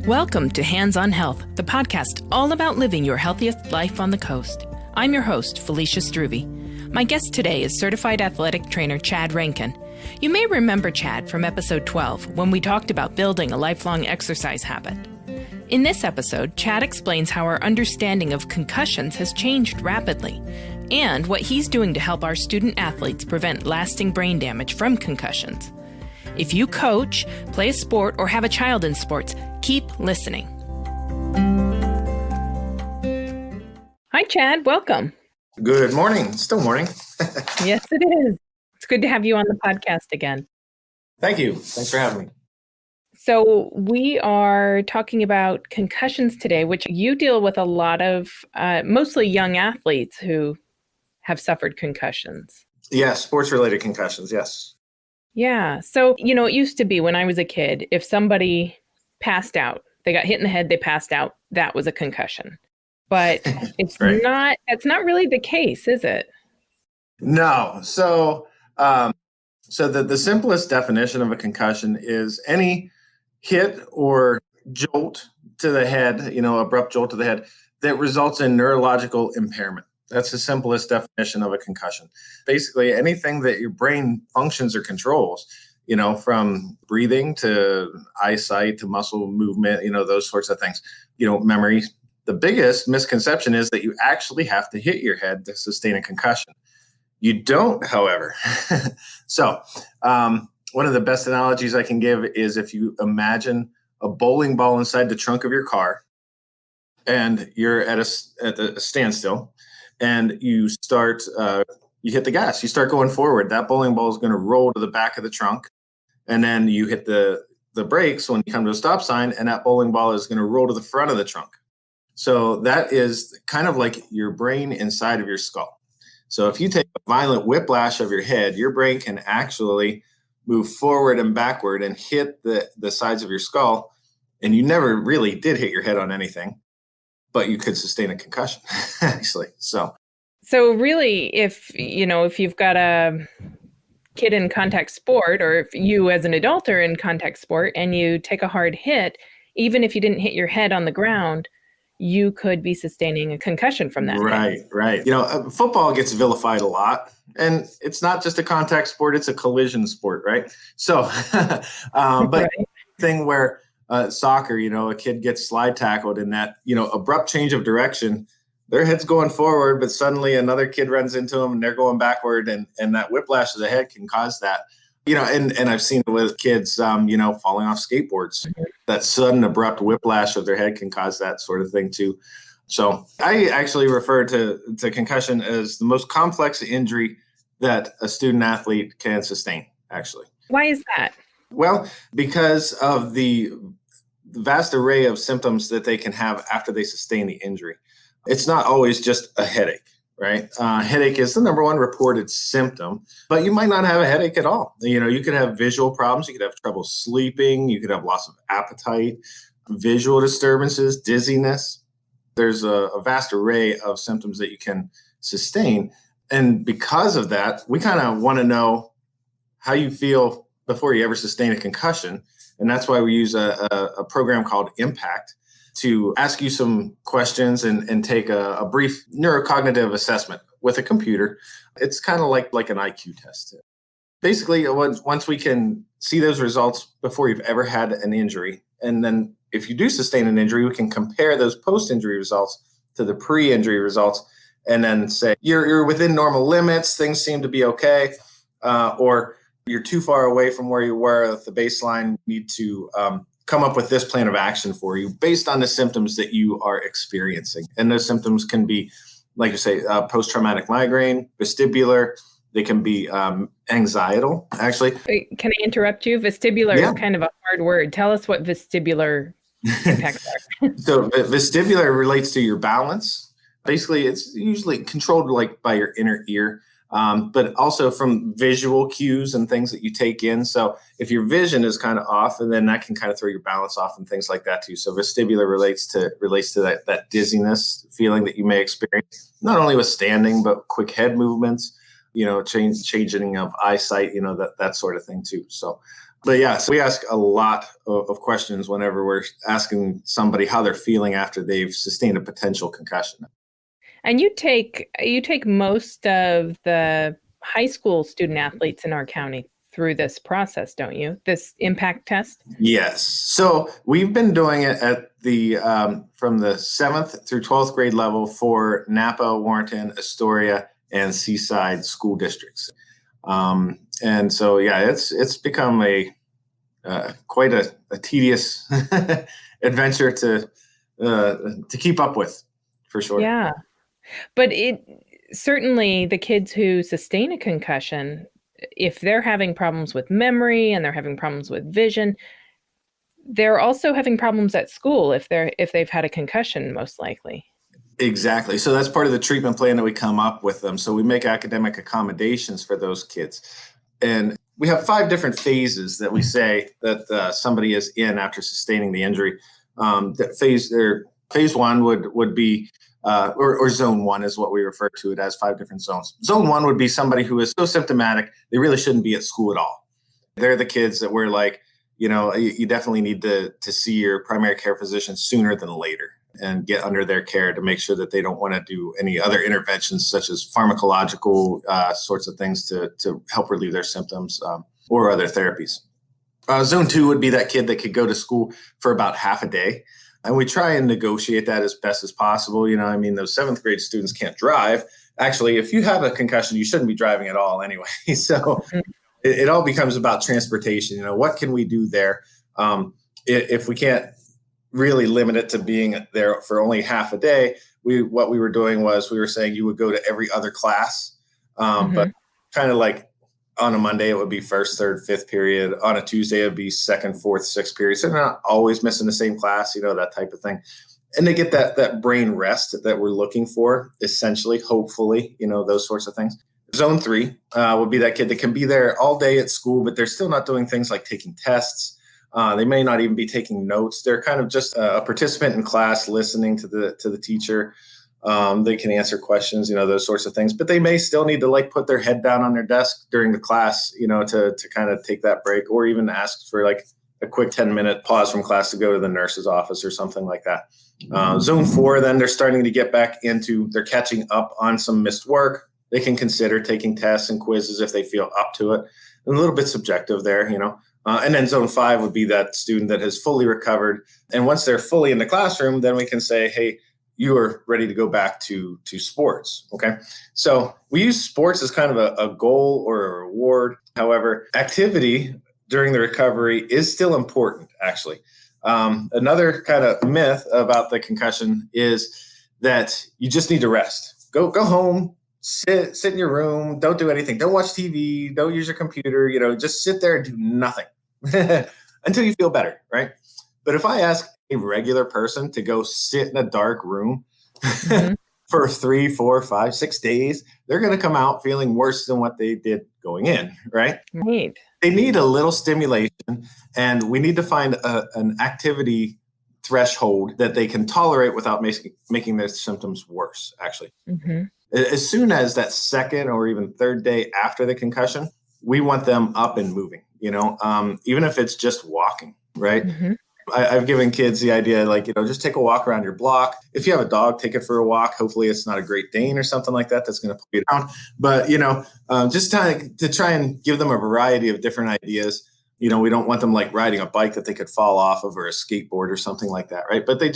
Welcome to Hands on Health, the podcast all about living your healthiest life on the coast. I'm your host, Felicia Struve. My guest today is certified athletic trainer Chad Rankin. You may remember Chad from episode 12 when we talked about building a lifelong exercise habit. In this episode, Chad explains how our understanding of concussions has changed rapidly and what he's doing to help our student athletes prevent lasting brain damage from concussions. If you coach, play a sport, or have a child in sports, keep listening. Hi, Chad. Welcome. Good morning. Still morning. Yes, it is. It's good to have you on the podcast again. Thank you. Thanks for having me. So we are talking about concussions today, which you deal with a lot of mostly young athletes who have suffered concussions. Yeah, sports-related concussions, yes. Yeah. So, it used to be when I was a kid, if somebody passed out, they got hit in the head, they passed out, that was a concussion. But it's Right. that's not really the case, is it? No. So the simplest definition of a concussion is any hit or jolt to the head, abrupt jolt to the head that results in neurological impairment. That's the simplest definition of a concussion. Basically, anything that your brain functions or controls, from breathing to eyesight to muscle movement, those sorts of things, memory. The biggest misconception is that you actually have to hit your head to sustain a concussion. You don't, however. So one of the best analogies I can give is if you imagine a bowling ball inside the trunk of your car and you're at a standstill, and you start, you hit the gas, you start going forward. That bowling ball is going to roll to the back of the trunk. And then you hit the brakes when you come to a stop sign, and that bowling ball is going to roll to the front of the trunk. So that is kind of like your brain inside of your skull. So if you take a violent whiplash of your head, your brain can actually move forward and backward and hit the sides of your skull. And you never really did hit your head on anything, but you could sustain a concussion, actually. So really, if you've got a kid in contact sport, or if you as an adult are in contact sport and you take a hard hit, even if you didn't hit your head on the ground, you could be sustaining a concussion from that. Right. Football gets vilified a lot, and it's not just a contact sport, it's a collision sport, right? So, but Right. thing where soccer, a kid gets slide tackled in that, abrupt change of direction, their head's going forward, but suddenly another kid runs into them and they're going backward, and that whiplash of the head can cause that. And I've seen it with kids, falling off skateboards. Mm-hmm. That sudden abrupt whiplash of their head can cause that sort of thing too. So I actually refer to concussion as the most complex injury that a student athlete can sustain, actually. Why is that? Well, because of the vast array of symptoms that they can have after they sustain the injury. It's not always just a headache, right? Headache is the number one reported symptom, but you might not have a headache at all. You could have visual problems. You could have trouble sleeping. You could have loss of appetite, visual disturbances, dizziness. There's a vast array of symptoms that you can sustain. And because of that, we kind of want to know how you feel before you ever sustain a concussion. And that's why we use a program called Impact to ask you some questions and take a brief neurocognitive assessment with a computer. It's kind of like an IQ test. Basically, once we can see those results before you've ever had an injury, and then if you do sustain an injury, we can compare those post-injury results to the pre-injury results, and then say, you're within normal limits, things seem to be okay, or you're too far away from where you were at the baseline, need to come up with this plan of action for you based on the symptoms that you are experiencing. And those symptoms can be, like you say, post-traumatic migraine, vestibular. They can be anxietal, actually. Wait, can I interrupt you? Vestibular is kind of a hard word. Tell us what vestibular impacts are. So vestibular relates to your balance. Basically, it's usually controlled by your inner ear. But also from visual cues and things that you take in. So if your vision is kind of off, and then that can kind of throw your balance off and things like that too. So vestibular relates to that dizziness feeling that you may experience, not only with standing, but quick head movements, changing of eyesight, that sort of thing too. So But yeah, so we ask a lot of questions whenever we're asking somebody how they're feeling after they've sustained a potential concussion. And you take most of the high school student athletes in our county through this process, don't you? This impact test? Yes. So we've been doing it at the from the 7th through 12th grade level for Napa, Warrenton, Astoria, and Seaside school districts. And so, yeah, it's become a quite a tedious adventure to keep up with, for sure. Yeah. But it certainly the kids who sustain a concussion, if they're having problems with memory and they're having problems with vision, they're also having problems at school if they've had a concussion, most likely. Exactly. So that's part of the treatment plan that we come up with them. So we make academic accommodations for those kids. And we have 5 different phases that we say that somebody is in after sustaining the injury. That phase 1 would be, or zone 1 is what we refer to it as, 5 different zones. Zone 1 would be somebody who is so symptomatic, they really shouldn't be at school at all. They're the kids that we're like, you definitely need to see your primary care physician sooner than later and get under their care to make sure that they don't want to do any other interventions such as pharmacological sorts of things to help relieve their symptoms or other therapies. Zone 2 would be that kid that could go to school for about half a day. And we try and negotiate that as best as possible. Those 7th grade students can't drive. Actually, if you have a concussion, you shouldn't be driving at all anyway. So it all becomes about transportation. What can we do there? If we can't really limit it to being there for only half a day, what we were doing was we were saying you would go to every other class, but kind of like on a Monday, it would be 1st, 3rd, 5th period. On a Tuesday, it would be 2nd, 4th, 6th period. So they're not always missing the same class, that type of thing. And they get that brain rest that we're looking for, essentially, hopefully, those sorts of things. Zone 3 would be that kid that can be there all day at school, but they're still not doing things like taking tests. They may not even be taking notes. They're kind of just a participant in class, listening to the teacher. They can answer questions, those sorts of things, but they may still need to put their head down on their desk during the class, to kind of take that break, or even ask for a quick 10-minute pause from class to go to the nurse's office or something like that. Zone 4, then they're starting to get back into, they're catching up on some missed work. They can consider taking tests and quizzes if they feel up to it. A little bit subjective there, and then zone 5 would be that student that has fully recovered. And once they're fully in the classroom, then we can say, hey, you are ready to go back to sports. Okay. So we use sports as kind of a goal or a reward. However, activity during the recovery is still important, actually. Another kind of myth about the concussion is that you just need to rest. Go home, sit in your room, don't do anything. Don't watch TV, don't use your computer, just sit there and do nothing until you feel better, right? But if I ask a regular person to go sit in a dark room for 3, 4, 5, 6 days, they're going to come out feeling worse than what they did going in, right? Right. They need a little stimulation, and we need to find an activity threshold that they can tolerate without making their symptoms worse, actually. As soon as that 2nd or even 3rd day after the concussion, we want them up and moving, even if it's just walking, right? I've given kids the idea, just take a walk around your block. If you have a dog, take it for a walk. Hopefully it's not a Great Dane or something like that that's going to pull you down. But, just to try and give them a variety of different ideas. We don't want them riding a bike that they could fall off of, or a skateboard or something like that, right? But they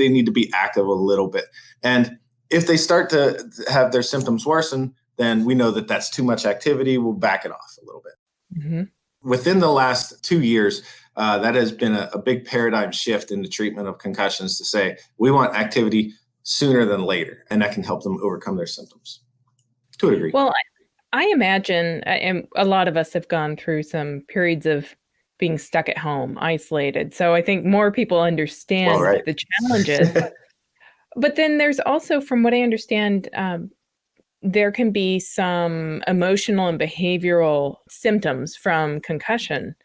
need to be active a little bit. And if they start to have their symptoms worsen, then we know that that's too much activity. We'll back it off a little bit. Within the last 2 years, that has been a big paradigm shift in the treatment of concussions to say we want activity sooner than later, and that can help them overcome their symptoms to a degree. Well, I imagine, and a lot of us have gone through some periods of being stuck at home, isolated. So I think more people understand the challenges. But then there's also, from what I understand, there can be some emotional and behavioral symptoms from concussion.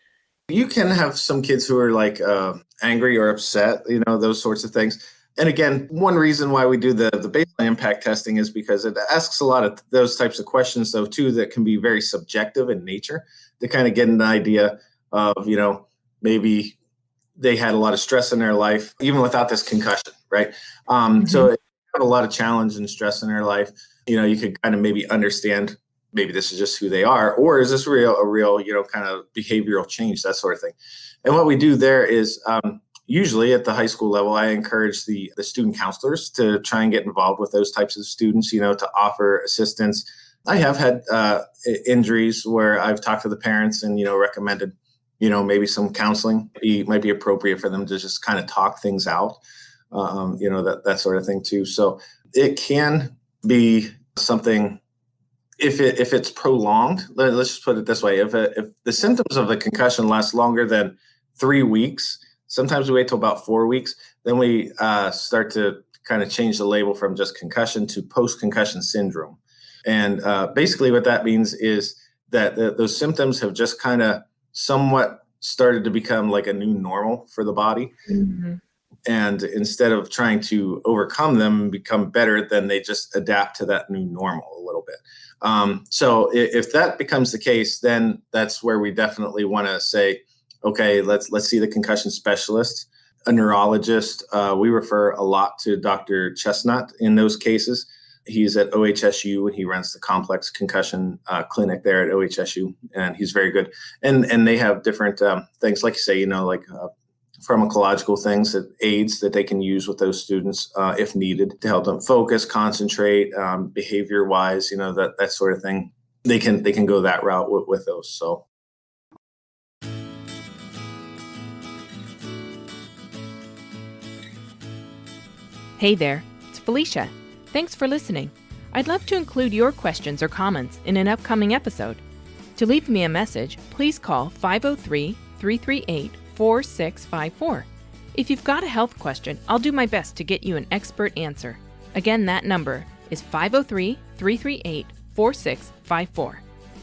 You can have some kids who are angry or upset, those sorts of things. And again, one reason why we do the baseline impact testing is because it asks a lot of those types of questions, though, too, that can be very subjective in nature to kind of get an idea of, maybe they had a lot of stress in their life, even without this concussion, right? So if you have a lot of challenge and stress in their life, you could kind of maybe understand maybe this is just who they are, or is this a real, kind of behavioral change, that sort of thing. And what we do there is usually at the high school level, I encourage the student counselors to try and get involved with those types of students, to offer assistance. I have had injuries where I've talked to the parents and, recommended, maybe some counseling might be appropriate for them to just kind of talk things out, that sort of thing too. So it can be something if it's prolonged. Let's just put it this way: if the symptoms of a concussion last longer than 3 weeks, sometimes we wait till about 4 weeks, then we start to kind of change the label from just concussion to post-concussion syndrome. And basically what that means is that those symptoms have just kind of somewhat started to become like a new normal for the body. Mm-hmm. And instead of trying to overcome them and become better, then they just adapt to that new normal a little bit. So if that becomes the case, then that's where we definitely want to say, okay, let's see the concussion specialist, a neurologist. We refer a lot to Dr. Chestnut in those cases. He's at OHSU and he runs the complex concussion clinic there at OHSU, and he's very good. And they have different things, like you say, like pharmacological things, that aids that they can use with those students if needed to help them focus, concentrate, behavior wise, that sort of thing. They can go that route with those. So. Hey there, it's Felicia. Thanks for listening. I'd love to include your questions or comments in an upcoming episode. To leave me a message, please call 503-338-4654. If you've got a health question, I'll do my best to get you an expert answer. Again, that number is 503-338-4654.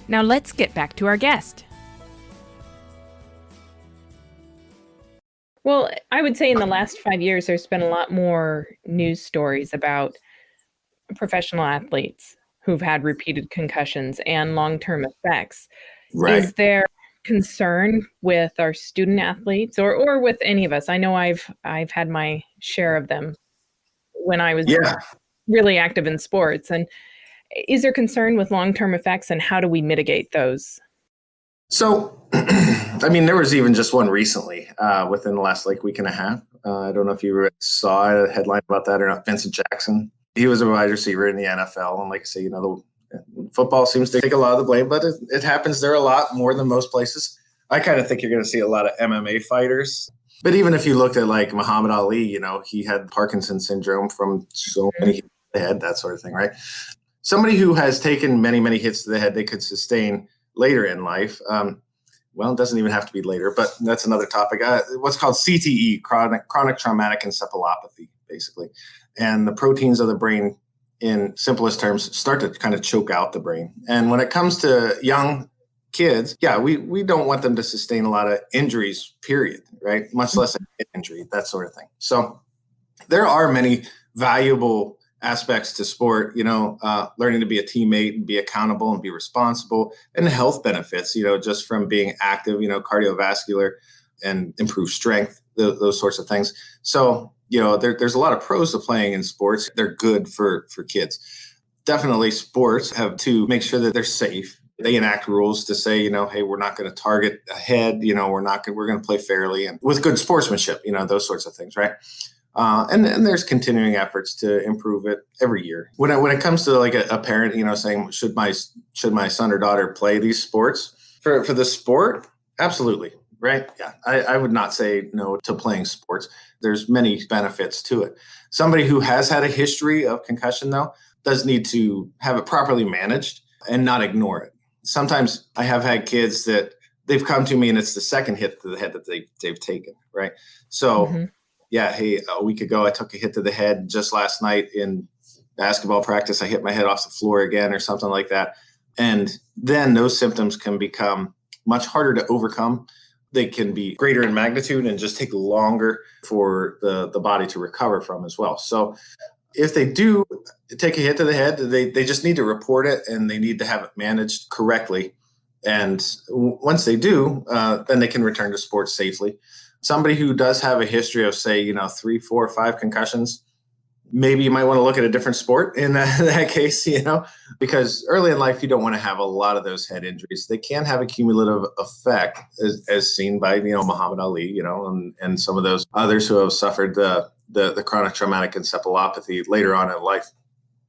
Now let's get back to our guest. Well, I would say in the last 5 years, there's been a lot more news stories about professional athletes who've had repeated concussions and long-term effects. Right. Is there concern with our student athletes or with any of us? I know I've had my share of them when I was really active in sports. And is there concern with long-term effects, and how do we mitigate those? So, there was even just one recently within the last week and a half. I don't know if you saw a headline about that or not. Vincent Jackson, he was a wide receiver in the NFL. And like I say, the football seems to take a lot of the blame, but it happens there a lot more than most places. I kind of think you're going to see a lot of MMA fighters. But even if you looked at like Muhammad Ali, he had Parkinson's syndrome from so many hits to the head, that sort of thing, right? Somebody who has taken many, many hits to the head, they could sustain later in life. It doesn't even have to be later, but that's another topic. What's called CTE, chronic traumatic encephalopathy, basically. And the proteins of the brain, in simplest terms, start to kind of choke out the brain. And when it comes to young kids, we don't want them to sustain a lot of injuries, period, right? Much less an injury, that sort of thing. So there are many valuable aspects to sport, learning to be a teammate and be accountable and be responsible, and the health benefits, just from being active, cardiovascular and improved strength, those sorts of things. So, there's a lot of pros to playing in sports. They're good for kids. Definitely sports have to make sure that they're safe. They enact rules to say, hey, we're not going to target a head, we're going to play fairly and with good sportsmanship, those sorts of things, right? And there's continuing efforts to improve it every year. When it comes to like a parent, saying should my son or daughter play these sports for the sport? Absolutely, right? Yeah, I would not say no to playing sports. There's many benefits to it. Somebody who has had a history of concussion, though, does need to have it properly managed and not ignore it. Sometimes I have had kids that they've come to me and it's the second hit to the head that they've taken, right? So. Mm-hmm. Yeah, hey, a week ago, I took a hit to the head. Just last night in basketball practice, I hit my head off the floor again or something like that. And then those symptoms can become much harder to overcome. They can be greater in magnitude and just take longer for the body to recover from as well. So if they do take a hit to the head, they just need to report it and they need to have it managed correctly. And once they do, then they can return to sports safely. Somebody who does have a history of, say, 3, 4, 5 concussions, maybe you might want to look at a different sport in that case, because early in life, you don't want to have a lot of those head injuries. They can have a cumulative effect, as seen by, Muhammad Ali, and some of those others who have suffered the chronic traumatic encephalopathy later on in life.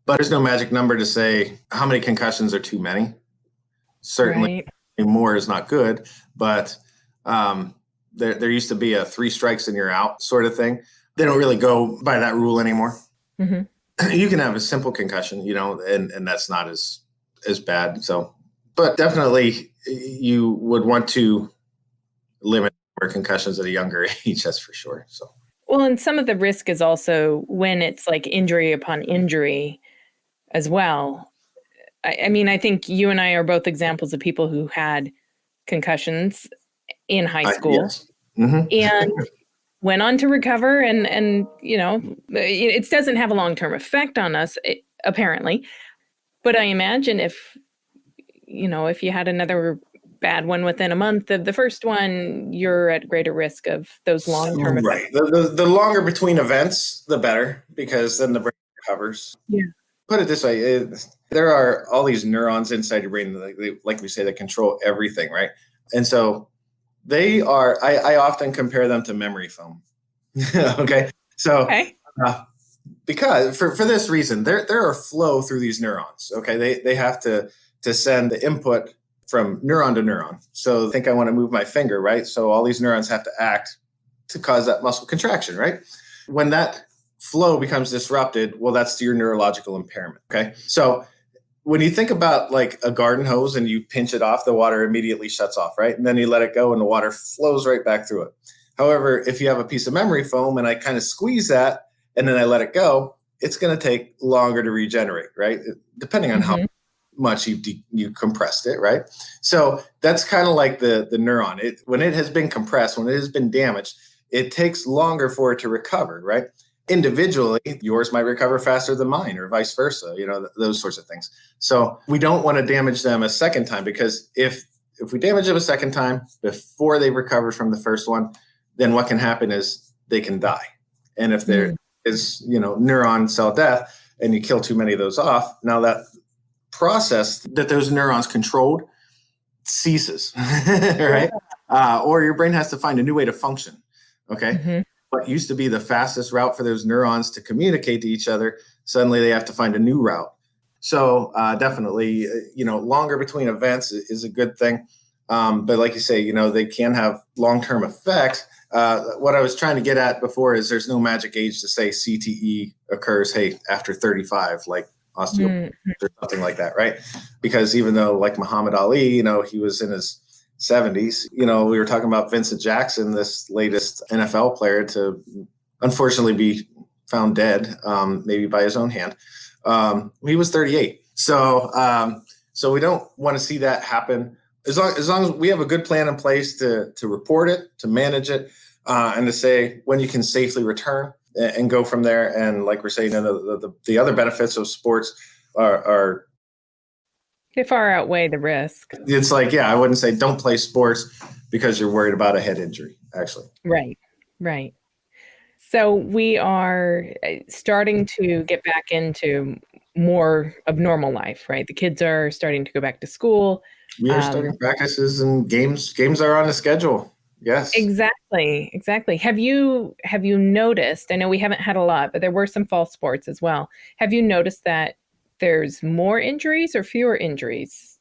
But there's no magic number to say how many concussions are too many. Certainly more is not good, but there used to be a 3 strikes and you're out sort of thing. They don't really go by that rule anymore. Mm-hmm. You can have a simple concussion, and that's not as bad. So, but definitely you would want to limit concussions at a younger age, that's for sure. So, well, and some of the risk is also when it's like injury upon injury as well. I mean, I think you and I are both examples of people who had concussions in high school yes. Mm-hmm. and went on to recover. And it doesn't have a long-term effect on us, apparently. But I imagine if you had another bad one within a month of the first one, you're at greater risk of those long-term effects. Right. The longer between events, the better, because then the brain recovers. Yeah. Put it this way, there are all these neurons inside your brain, like we say, that control everything, right? And so they are, I often compare them to memory foam. Okay. So, because for this reason, there are flow through these neurons. Okay. They have to send the input from neuron to neuron. So think I want to move my finger, right? So all these neurons have to act to cause that muscle contraction, right? When that flow becomes disrupted, well, that's your neurological impairment. Okay. So when you think about like a garden hose and you pinch it off, the water immediately shuts off, right? And then you let it go and the water flows right back through it. However, if you have a piece of memory foam and I kind of squeeze that and then I let it go, it's going to take longer to regenerate, right? Depending on how much you compressed it, right? So that's kind of like the neuron. When it has been compressed, when it has been damaged, it takes longer for it to recover, right? Individually, yours might recover faster than mine or vice versa, those sorts of things. So we don't want to damage them a second time, because if we damage them a second time before they recover from the first one, then what can happen is they can die. And if there is, neuron cell death and you kill too many of those off, now that process that those neurons controlled ceases, right? Or your brain has to find a new way to function. Okay. Mm-hmm. What used to be the fastest route for those neurons to communicate to each other, suddenly they have to find a new route. So definitely, longer between events is a good thing. But like you say, they can have long-term effects. What I was trying to get at before is there's no magic age to say CTE occurs, after 35, like osteoporosis or something like that, right? Because even though like Muhammad Ali, he was in his 70s, we were talking about Vincent Jackson, this latest NFL player, to unfortunately be found dead, maybe by his own hand. He was 38. So we don't want to see that happen. As long as we have a good plan in place to report it, to manage it, and to say when you can safely return and go from there. And like we're saying, the other benefits of sports are they far outweigh the risk. It's like, I wouldn't say don't play sports because you're worried about a head injury, actually. Right. So we are starting to get back into more of normal life, right? The kids are starting to go back to school. We are starting practices and games. Games are on the schedule. Yes. Exactly. Have you noticed, I know we haven't had a lot, but there were some fall sports as well. Have you noticed that there's more injuries or fewer injuries?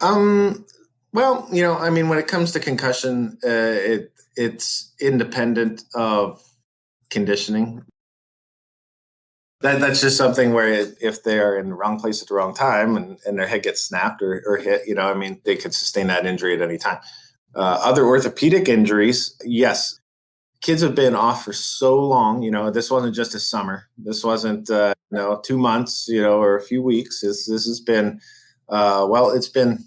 Well, when it comes to concussion, it's independent of conditioning. That's just something where if they are in the wrong place at the wrong time and their head gets snapped or hit, they could sustain that injury at any time. Other orthopedic injuries, yes. Kids have been off for so long, this wasn't just a summer. This wasn't, 2 months, or a few weeks. This has been, it's been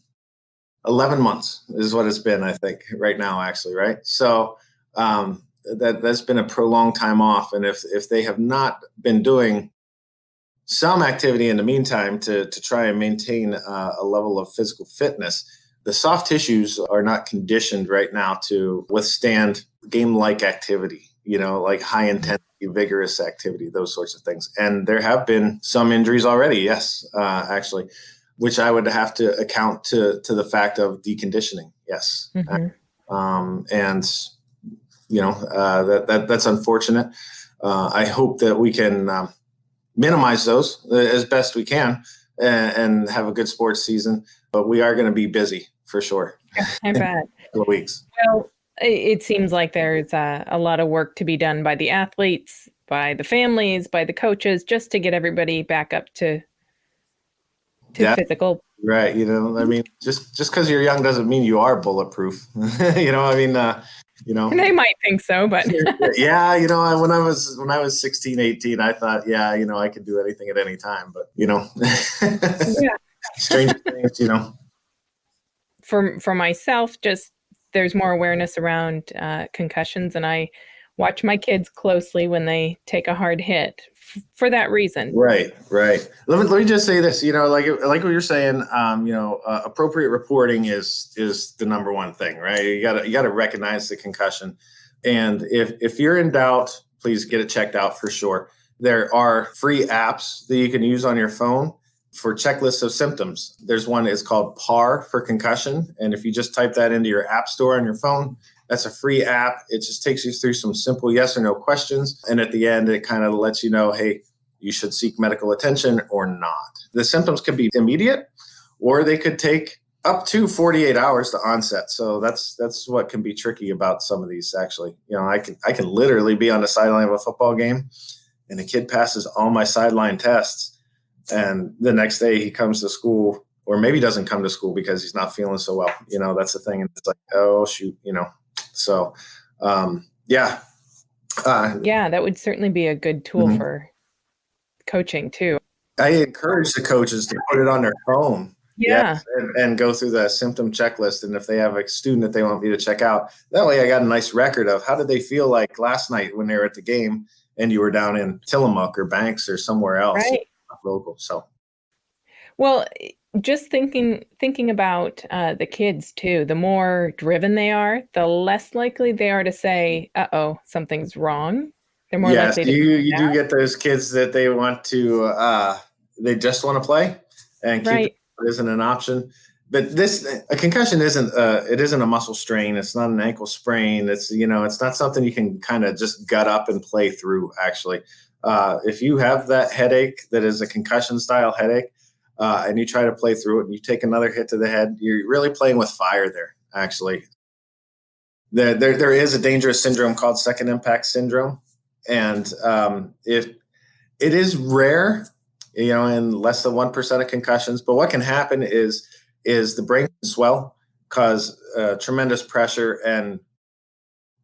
11 months is what it's been, I think, right now, actually, right? So that's been a prolonged time off. And if they have not been doing some activity in the meantime to try and maintain a level of physical fitness, the soft tissues are not conditioned right now to withstand game-like activity, like high intensity, vigorous activity, those sorts of things. And there have been some injuries already, yes, actually, which I would have to account to the fact of deconditioning. Yes. And that's unfortunate. I hope that we can minimize those as best we can and have a good sports season. But we are going to be busy for sure. I bet. For weeks. Well, it seems like there's a lot of work to be done by the athletes, by the families, by the coaches, just to get everybody back up to physical. Right. Just because you're young doesn't mean you are bulletproof. They might think so, but yeah, when I was 16, 18, I thought, I could do anything at any time, but strange things, For myself, just there's more awareness around concussions, and I watch my kids closely when they take a hard hit for that reason. Right. Let me just say this, like what you're saying, appropriate reporting is the number one thing, right? You gotta recognize the concussion. And if you're in doubt, please get it checked out for sure. There are free apps that you can use on your phone for checklists of symptoms. There's one, it's called PAR for concussion. And if you just type that into your app store on your phone, that's a free app. It just takes you through some simple yes or no questions. And at the end, it kind of lets you know, hey, you should seek medical attention or not. The symptoms could be immediate, or they could take up to 48 hours to onset. So that's what can be tricky about some of these, actually. I can literally be on the sideline of a football game and a kid passes all my sideline tests. And the next day he comes to school, or maybe doesn't come to school because he's not feeling so well. That's the thing. And it's like, oh, shoot, So, yeah, that would certainly be a good tool for coaching too. I encourage the coaches to put it on their phone. Yeah. And go through the symptom checklist. And if they have a student that they want me to check out, that way I got a nice record of how did they feel like last night when they were at the game and you were down in Tillamook or Banks or somewhere else, right. Local. So, well, just thinking about the kids too, the more driven they are, the less likely they are to say, uh-oh, something's wrong. They're more likely to you do get those kids that they want to, they just want to play and keep it isn't an option. But a concussion isn't a muscle strain. It's not an ankle sprain. It's, it's not something you can kind of just gut up and play through, actually. If you have that headache that is a concussion style headache, and you try to play through it and you take another hit to the head, you're really playing with fire there, actually. There is a dangerous syndrome called second impact syndrome. And it is rare, in less than 1% of concussions. But what can happen is the brain can swell, cause tremendous pressure, and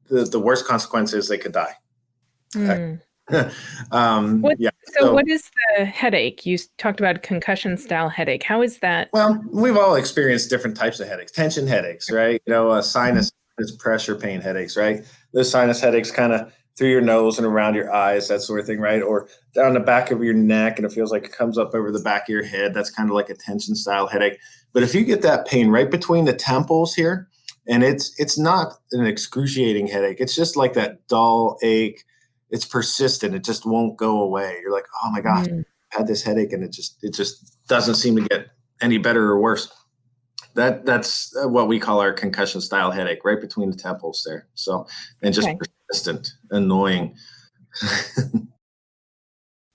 the worst consequence is they could die. What is the headache? You talked about a concussion style headache. How is that? Well, we've all experienced different types of headaches. Tension headaches, right? Sinus pressure pain headaches, right? Those sinus headaches kind of through your nose and around your eyes, that sort of thing, right? Or down the back of your neck, and it feels like it comes up over the back of your head. That's kind of like a tension style headache. But if you get that pain right between the temples here, and it's not an excruciating headache, it's just like that dull ache. It's persistent. It just won't go away. You're like, oh my gosh, I had this headache, and it just doesn't seem to get any better or worse. That's what we call our concussion style headache, right between the temples there. So, and just persistent, annoying.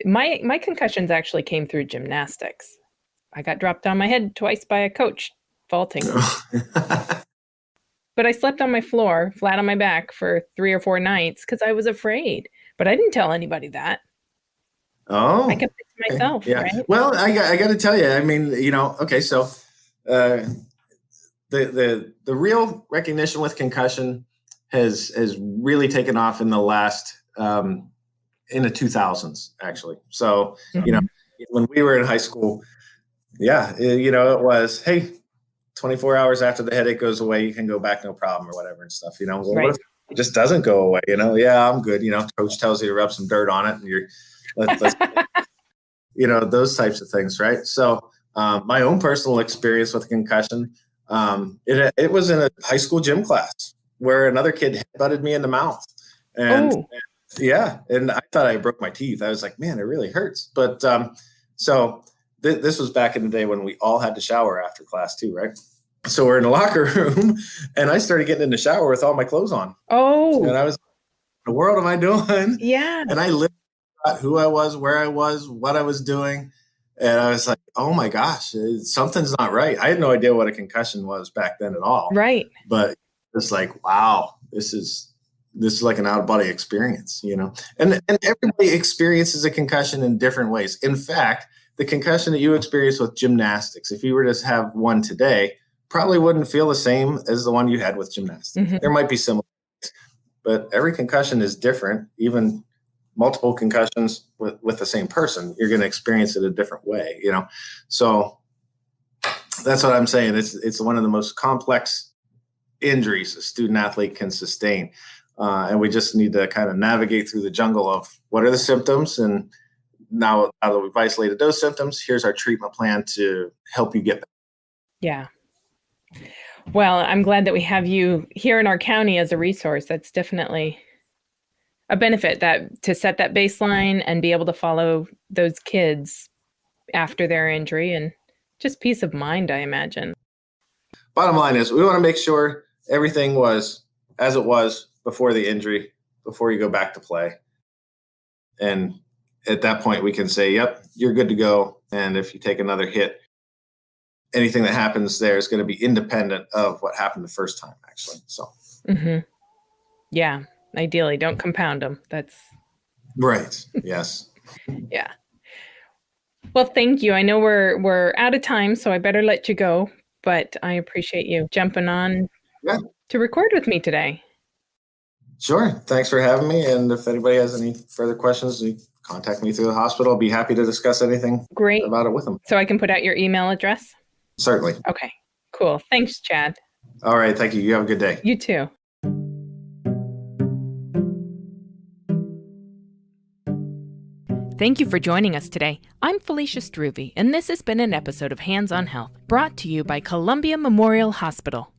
My concussions actually came through gymnastics. I got dropped on my head twice by a coach vaulting. But I slept on my floor, flat on my back for 3 or 4 nights because I was afraid. But I didn't tell anybody that. Oh, I kept it to myself. Yeah. Right? Well, I got to tell you, I mean, okay, so the real recognition with concussion has really taken off in the last in the 2000s, actually. So when we were in high school, it was, hey, 24 hours after the headache goes away, you can go back, no problem, or whatever and stuff. Well, what if it just doesn't go away? Yeah, I'm good. Coach tells you to rub some dirt on it, and let's those types of things, right? So my own personal experience with concussion, It was in a high school gym class where another kid butted me in the mouth. And Oh, yeah, and I thought I broke my teeth. I was like, man, it really hurts. But so this was back in the day when we all had to shower after class too, right? So we're in the locker room, and I started getting in the shower with all my clothes on. And oh, I was, what the world am I doing? yeah, And I literally forgot who I was, where I was, what I was doing. And I was like, oh my gosh, something's not right. I had no idea what a concussion was back then at all. right. But it's like, wow, this is like an out of body experience, and everybody experiences a concussion in different ways. In fact, the concussion that you experience with gymnastics, if you were to have one today, probably wouldn't feel the same as the one you had with gymnastics. There might be similar, but every concussion is different. Even multiple concussions with the same person, you're going to experience it a different way, So that's what I'm saying. It's one of the most complex injuries a student athlete can sustain. And we just need to kind of navigate through the jungle of what are the symptoms. And now that we've isolated those symptoms, here's our treatment plan to help you get better. Yeah. Well, I'm glad that we have you here in our county as a resource. That's definitely a benefit, that to set that baseline and be able to follow those kids after their injury, and just peace of mind, I imagine. Bottom line is we want to make sure everything was as it was before the injury, before you go back to play. And at that point, we can say, yep, you're good to go. And if you take another hit, anything that happens there is going to be independent of what happened the first time, actually. So, yeah, ideally, don't compound them. That's right. Yes. yeah. Well, thank you. I know we're out of time, so I better let you go. But I appreciate you jumping on to record with me today. Sure. Thanks for having me. And if anybody has any further questions, you contact me through the hospital. I'll be happy to discuss anything about it with them. So I can put out your email address? Certainly. Okay, cool. Thanks, Chad. All right. Thank you. You have a good day. You too. Thank you for joining us today. I'm Felicia Struve, and this has been an episode of Hands on Health, brought to you by Columbia Memorial Hospital.